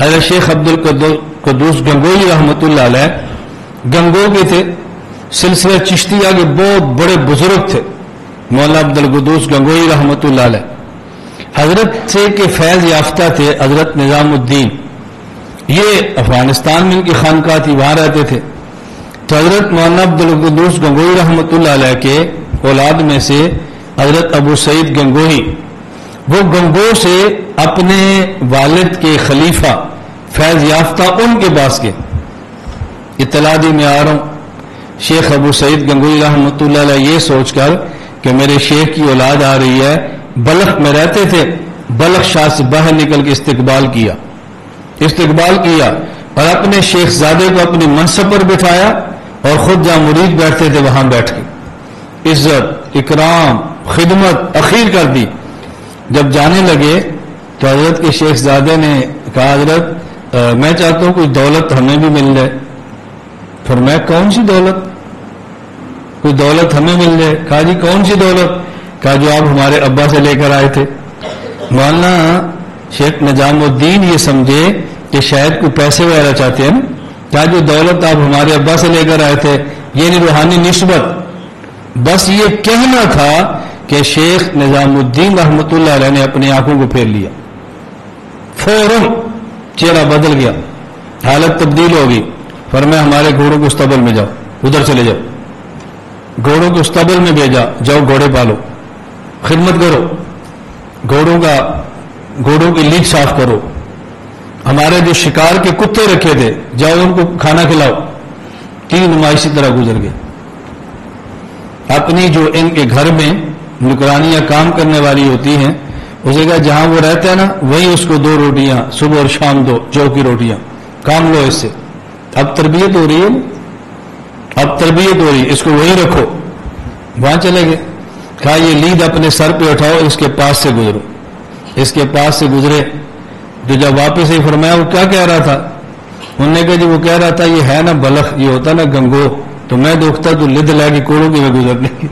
حضرت شیخ عبد القدوس گنگوئی رحمۃ اللہ علیہ گنگو کے تھے، سلسلہ چشتیہ کے بہت بڑے بزرگ تھے، مولانا عبد القدوس گنگوئی رحمۃ اللہ علیہ حضرت سے کے فیض یافتہ تھے حضرت نظام الدین، یہ افغانستان میں ان کی خانقاہ تھی، وہاں رہتے تھے۔ تو حضرت مولانا عبد القدوس گنگوئی رحمۃ اللہ علیہ کے اولاد میں سے حضرت ابو سعید گنگوئی، وہ گنگو سے اپنے والد کے خلیفہ فیض یافتہ ان کے پاس کے اطلاع دی میں آ رہا ہوں۔ شیخ ابو سعید گنگوئی رحمۃ اللہ علیہ یہ سوچ کر کہ میرے شیخ کی اولاد آ رہی ہے، بلخ میں رہتے تھے، بلخ شاہ سے باہر نکل کے استقبال کیا اور اپنے شیخ زادے کو اپنی منصب پر بٹھایا اور خود جہاں مرید بیٹھتے تھے وہاں بیٹھ کے عزت اکرام خدمت اخیر کر دی۔ جب جانے لگے تو حضرت کے شیخ زادے نے کہا حضرت میں چاہتا ہوں کوئی دولت ہمیں بھی مل جائے۔ فرمایا کون سی دولت؟ کوئی دولت ہمیں مل جائے۔ کہا جی کون سی دولت؟ کہا جو آپ ہمارے ابا سے لے کر آئے تھے۔ مولانا شیخ نظام الدین یہ سمجھے کہ شاید کوئی پیسے وغیرہ چاہتے ہیں، کیا جو دولت آپ ہمارے ابا سے لے کر آئے تھے یہ روحانی نسبت، بس یہ کہنا تھا کہ شیخ نظام الدین رحمۃ اللہ علیہ نے اپنی آنکھوں کو پھیر لیا، فوراً چہرہ بدل گیا، حالت تبدیل ہوگی۔ فرمایا ہمارے گھوڑوں کو استبل میں جاؤ، ادھر چلے جاؤ، گھوڑوں کو استبل میں بھیجا، جاؤ گھوڑے پالو، خدمت کرو، گھوڑوں کی لیگ صاف کرو، ہمارے جو شکار کے کتے رکھے تھے جاؤ ان کو کھانا کھلاؤ۔ 3 ماہ اسی طرح گزر گئے۔ اپنی جو ان کے گھر میں نکرانیاں کام کرنے والی ہوتی ہیں، اسے کہا جہاں وہ رہتا ہے نا وہیں اس کو 2 روٹیاں صبح اور شام دو، جو کی روٹیاں، کام لو اس سے۔ اب تربیت ہو رہی ہے، اس کو وہیں رکھو۔ وہاں چلے گئے، کہا یہ لید اپنے سر پہ اٹھاؤ، اس کے پاس سے گزرو۔ اس کے پاس سے گزرے جو جب واپس ہی فرمایا وہ کیا کہہ رہا تھا؟ انہوں نے کہا جی وہ کہہ رہا تھا یہ ہے نا بلخ، یہ ہوتا نا گنگو، تو میں دیکھتا تو لد لے کے کوڑوں کی میں گزرنے کی۔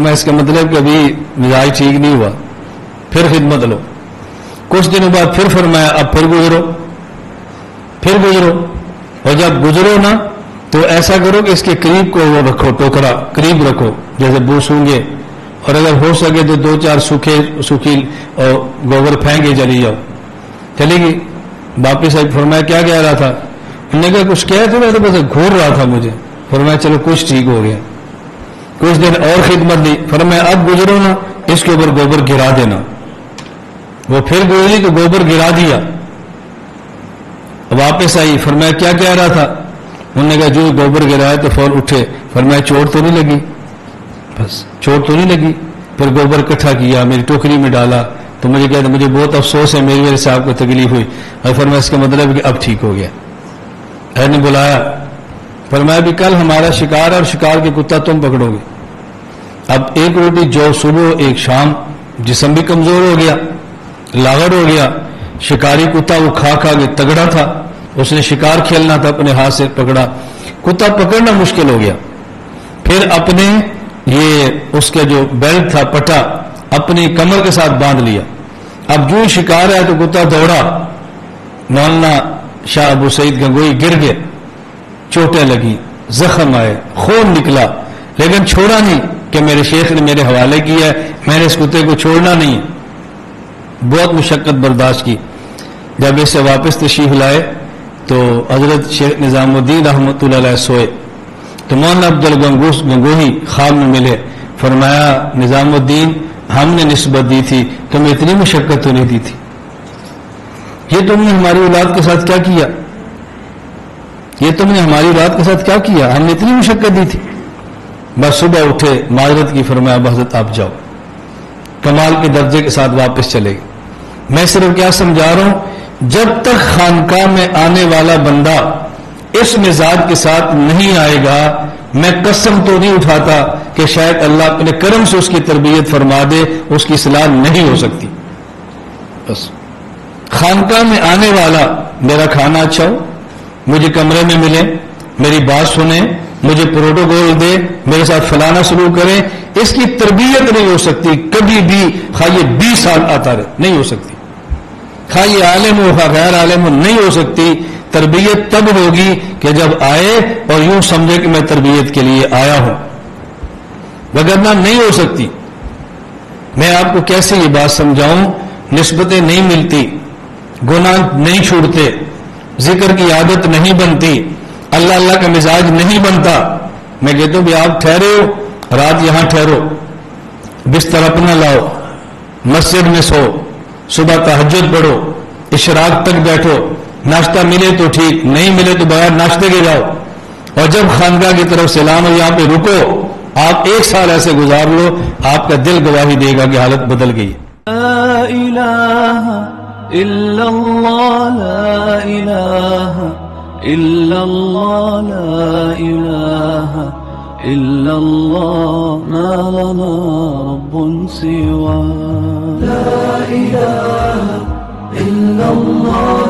میں اس کا مطلب کہ ابھی مزاج ٹھیک نہیں ہوا، پھر خدمت لو۔ کچھ دنوں بعد پھر فرمایا اب پھر گزرو، اور جب گزرو نا تو ایسا کرو کہ اس کے قریب کو وہ رکھو، ٹوکرا قریب رکھو جیسے بوسوں گے، اور اگر ہو سکے تو 2-4 سوکھی اور گوبر پھینک کے چلی جاؤ۔ چلے گی واپس آئی، فرمایا کیا کہہ رہا تھا؟ انہوں نے کہا کچھ کہہ تو میں تو بس گھور رہا تھا مجھے۔ فرمایا چلو کچھ ٹھیک ہو گیا۔ کچھ دن اور خدمت دی، فرمایا اب گزرو نا اس کے اوپر گوبر گرا دینا۔ وہ پھر گزری تو گوبر گرا دیا، واپس آئی، فرمایا کیا کہہ رہا تھا؟ انہوں نے کہا جو گوبر گرایا تو فوراً اٹھے۔ فرمایا چوٹ تو نہیں لگی؟ بس چوٹ تو نہیں لگی؟ پھر گوبر اکٹھا کیا، میری ٹوکری میں ڈالا، تو مجھے کہتا مجھے بہت افسوس ہے میری وجہ سے آپ کو تکلیف ہوئی۔ اور فرمایا اس کا مطلب کہ اب ٹھیک ہو گیا۔ ہے نے بلایا، فرمایا بھی کل ہمارا شکار اور شکار کے کتا تم پکڑو گے۔ اب 1 روٹی جو صبح 1 شام، جسم بھی کمزور ہو گیا، لاغر ہو گیا۔ شکاری کتا وہ کھا کے تگڑا تھا، اس نے شکار کھیلنا تھا، اپنے ہاتھ سے پکڑا، کتا پکڑنا مشکل ہو گیا۔ پھر اپنے یہ اس کے جو بیلٹ تھا پٹا اپنی کمر کے ساتھ باندھ لیا۔ اب جو شکار ہے تو کتا دوڑا، مولانا شاہ ابو سعید گنگوئی گر گئے، چوٹیں لگی، زخم آئے، خون نکلا، لیکن چھوڑا نہیں کہ میرے شیخ نے میرے حوالے کیا ہے، میں نے اس کتے کو چھوڑنا نہیں۔ بہت مشقت برداشت کی۔ جب اسے واپس تشریف لائے تو حضرت شیخ نظام الدین رحمۃ اللہ علیہ سوئے تو مولانا عبد القدوس گنگوئی خواب میں ملے۔ فرمایا نظام الدین ہم نے نسبت دی تھی، تمہیں اتنی مشقت تو نہیں دی تھی، یہ تم نے ہماری اولاد کے ساتھ کیا کیا؟ ہم نے اتنی مشقت دی تھی۔ بس صبح اٹھے، معذرت کی، فرمایا حضرت آپ جاؤ، کمال کے درجے کے ساتھ واپس چلے گئے۔ میں صرف کیا سمجھا رہا ہوں، جب تک خانقاہ میں آنے والا بندہ اس مزاج کے ساتھ نہیں آئے گا، میں قسم تو نہیں اٹھاتا کہ شاید اللہ اپنے کرم سے اس کی تربیت فرما دے، اس کی اصلاح نہیں ہو سکتی۔ بس خانقاہ میں آنے والا میرا کھانا اچھا ہو، مجھے کمرے میں ملے، میری بات سنیں، مجھے پروٹوکول دے، میرے ساتھ فلانا سلوک کرے، اس کی تربیت نہیں ہو سکتی کبھی بھی، خواہ یہ 20 سال آتا رہے، نہیں ہو سکتی۔ خواہ یہ عالم ہو خواہ غیر عالم ہو، نہیں ہو سکتی۔ تربیت تب ہوگی کہ جب آئے اور یوں سمجھے کہ میں تربیت کے لیے آیا ہوں، وگرنہ نہیں ہو سکتی۔ میں آپ کو کیسے یہ بات سمجھاؤں؟ نسبتیں نہیں ملتی، گناہ نہیں چھوڑتے، ذکر کی عادت نہیں بنتی، اللہ اللہ کا مزاج نہیں بنتا۔ میں کہتا ہوں کہ آپ ٹھہرے ہو، رات یہاں ٹھہرو، بستر اپنا لاؤ، مسجد میں سو، صبح تہجد پڑھو، اشراق تک بیٹھو، ناشتہ ملے تو ٹھیک، نہیں ملے تو بغیر ناشتے کے جاؤ، اور جب خانقاہ کی طرف سلام ہو یہاں پہ رکو۔ آپ 1 سال ایسے گزار لو، آپ کا دل گواہی دے گا کہ حالت بدل گئی۔ لا الہ الا اللہ، لا الہ الا اللہ، لا الہ الا اللہ، ما لنا رب سوا، لا الہ الا اللہ،